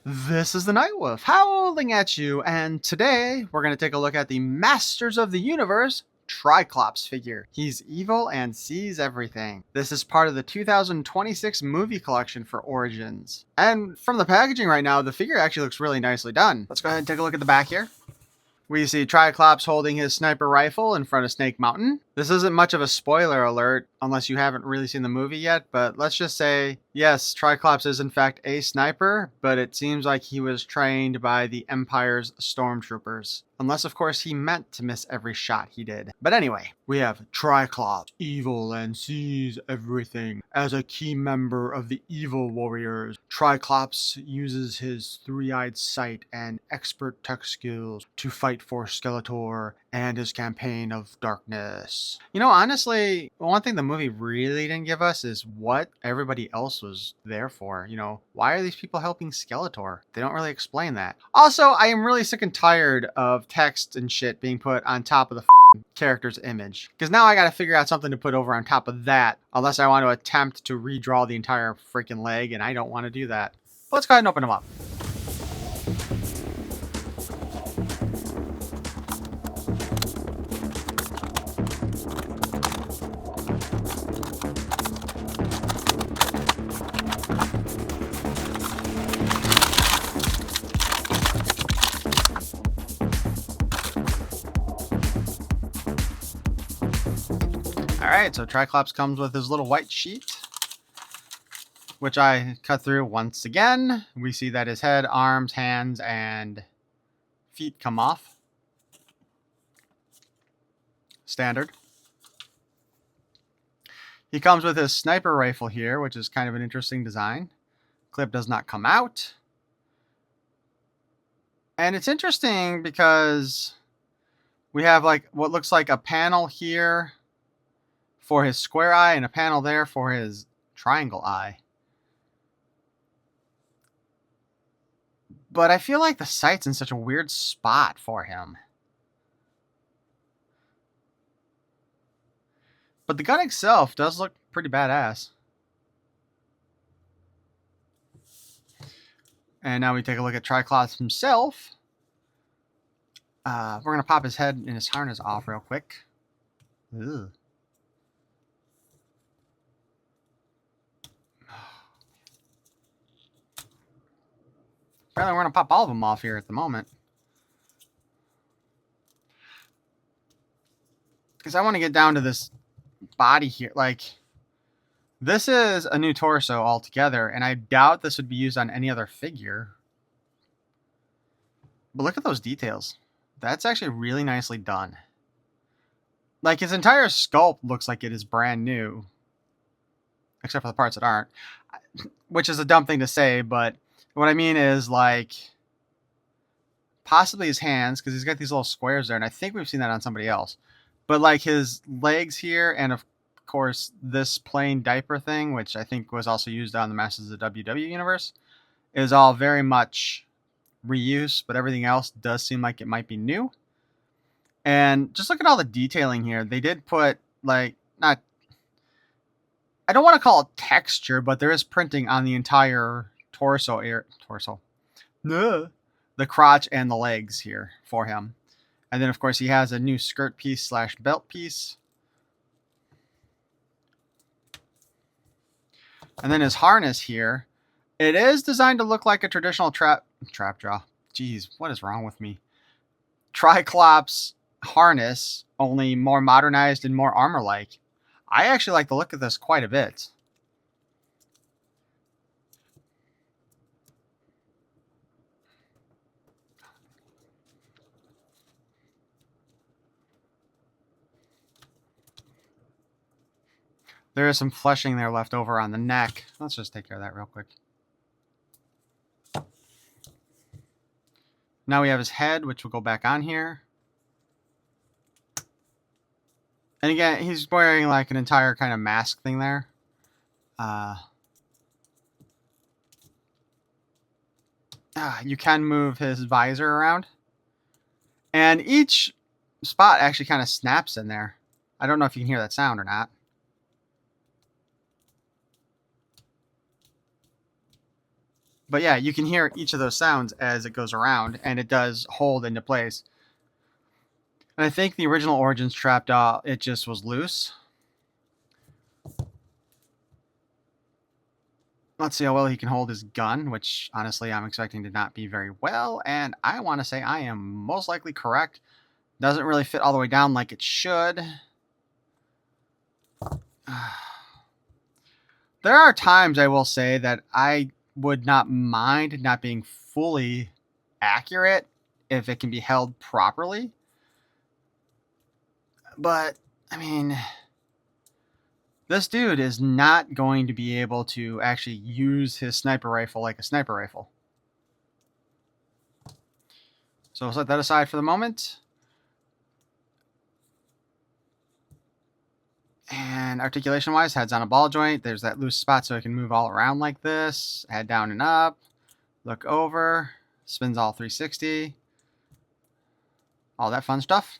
This is the Nightwolf howling at you, and today we're going to take a look at the Masters of the Universe Tri-Klops figure. He's evil and sees everything. This is part of the 2026 movie collection for Origins. And from the packaging right now, the figure actually looks really nicely done. Let's go ahead and take a look at the back here. We see Tri-Klops holding his sniper rifle in front of Snake Mountain. This isn't much of a spoiler alert, unless you haven't really seen the movie yet, but let's just say, yes, Tri-Klops is in fact a sniper, but it seems like he was trained by the Empire's stormtroopers. Unless, of course, he meant to miss every shot he did. But anyway, we have Tri-Klops, evil and sees everything. As a key member of the evil warriors, Tri-Klops uses his three-eyed sight and expert tech skills to fight for Skeletor and his campaign of darkness. You know, honestly, one thing the movie really didn't give us is what everybody else was there for. You know, why are these people helping Skeletor? They don't really explain that. Also, I am really sick and tired of text and shit being put on top of the character's image, because now I gotta figure out something to put over on top of that, unless I want to attempt to redraw the entire freaking leg, and I don't want to do that. But let's go ahead and open them up. Alright, so Tri-Klops comes with his little white sheet, which I cut through once again. We see that his head, arms, hands, and feet come off. Standard. He comes with his sniper rifle here, which is kind of an interesting design. Clip does not come out. And it's interesting because we have like what looks like a panel here for his square eye and a panel there for his triangle eye. But I feel like the sight's in such a weird spot for him. But the gun itself does look pretty badass. And now we take a look at Tri-Klops himself. We're going to pop his head and his harness off real quick. Ugh. Apparently we're going to pop all of them off here at the moment, because I want to get down to this body here. Like, this is a new torso altogether, and I doubt this would be used on any other figure. But look at those details. That's actually really nicely done. Like, his entire sculpt looks like it is brand new, except for the parts that aren't, which is a dumb thing to say, but what I mean is, like, possibly his hands, because he's got these little squares there, and I think we've seen that on somebody else. But, like, his legs here, and of course, this plain diaper thing, which I think was also used on the Masters of the WW universe, is all very much reuse, but everything else does seem like it might be new. And just look at all the detailing here. They did put, like, not, I don't want to call it texture, but there is printing on the entire torso, the crotch and the legs here for him. And then of course he has a new skirt piece slash belt piece. And then his harness here, it is designed to look like a traditional trap jaw. Jeez, what is wrong with me? Tri-Klops harness, only more modernized and more armor-like. I actually like the look of this quite a bit. There is some fleshing there left over on the neck. Let's just take care of that real quick. Now we have his head, which will go back on here. And again, he's wearing like an entire kind of mask thing there. You can move his visor around. And each spot actually kind of snaps in there. I don't know if you can hear that sound or not. But yeah, you can hear each of those sounds as it goes around, and it does hold into place. And I think the original Origins trapdoor, it just was loose. Let's see how well he can hold his gun, which honestly I'm expecting to not be very well, and I want to say I am most likely correct. Doesn't really fit all the way down like it should. There are times I will say that I would not mind not being fully accurate if it can be held properly. But, I mean, this dude is not going to be able to actually use his sniper rifle like a sniper rifle. So we'll set that aside for the moment. And articulation-wise, head's on a ball joint. There's that loose spot so it can move all around like this. Head down and up. Look over. Spins all 360. All that fun stuff.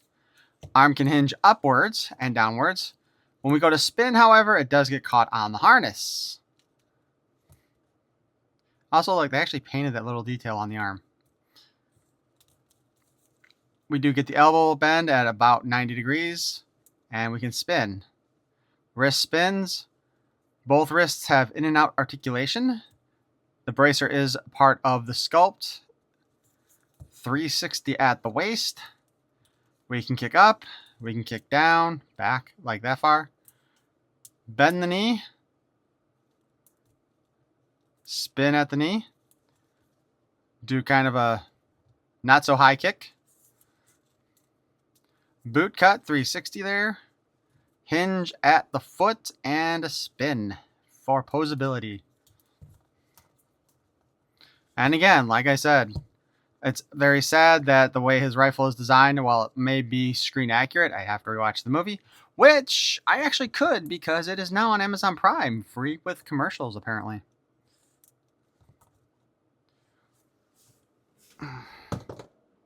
Arm can hinge upwards and downwards. When we go to spin, however, it does get caught on the harness. Also, like, they actually painted that little detail on the arm. We do get the elbow bend at about 90 degrees, and we can spin. Wrist spins. Both wrists have in and out articulation. The bracer is part of the sculpt. 360 at the waist. We can kick up. We can kick down, back, like that far. Bend the knee. Spin at the knee. Do kind of a not so high kick. Boot cut, 360 there. Hinge at the foot and a spin for posability. And again, like I said, it's very sad that the way his rifle is designed, while it may be screen accurate, I have to rewatch the movie, which I actually could because it is now on Amazon Prime, free with commercials apparently.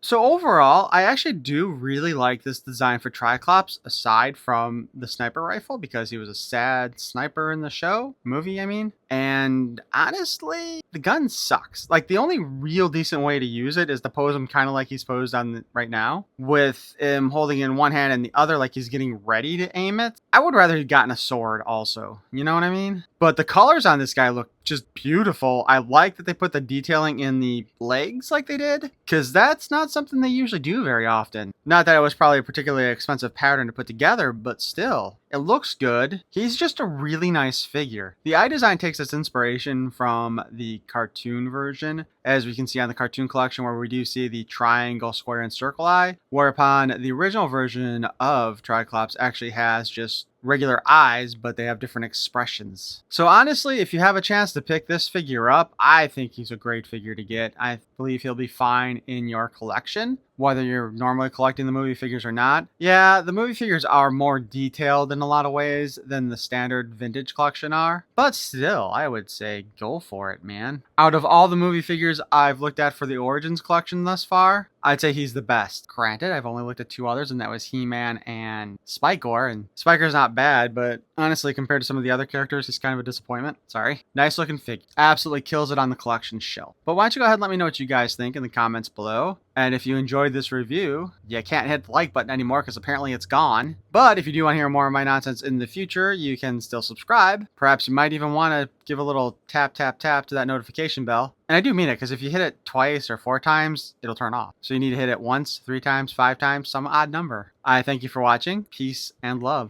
So overall, I actually do really like this design for Tri-Klops, aside from the sniper rifle, because he was a sad sniper in the movie, I mean. And honestly, the gun sucks. Like, the only real decent way to use it is to pose him kind of like he's posed on right now, with him holding in one hand and the other like he's getting ready to aim it. I would rather he'd gotten a sword also, you know what I mean? But the colors on this guy look just beautiful. I like that they put the detailing in the legs like they did, because that's not something they usually do very often. Not that it was probably a particularly expensive pattern to put together, but still, it looks good. He's just a really nice figure. The eye design takes its inspiration from the cartoon version, as we can see on the cartoon collection, where we do see the triangle, square, and circle eye, whereupon the original version of Tri-Klops actually has just regular eyes, but they have different expressions. So honestly, if you have a chance to pick this figure up, I think he's a great figure to get. I believe he'll be fine in your collection, whether you're normally collecting the movie figures or not. Yeah, the movie figures are more detailed in a lot of ways than the standard vintage collection are, but still, I would say go for it, man. Out of all the movie figures I've looked at for the Origins collection thus far, I'd say he's the best. Granted, I've only looked at two others, and that was He-Man and Spikor, and Spiker's not bad, but honestly, compared to some of the other characters, he's kind of a disappointment. Sorry. Nice looking figure. Absolutely kills it on the collection shelf. But why don't you go ahead and let me know what you guys think in the comments below. And if you enjoyed this review, you can't hit the like button anymore because apparently it's gone. But if you do want to hear more of my nonsense in the future, you can still subscribe. Perhaps you might even want to give a little tap, tap, tap to that notification bell. And I do mean it, because if you hit it twice or 4 times, it'll turn off. So you need to hit it once, 3 times, 5 times, some odd number. I thank you for watching. Peace and love.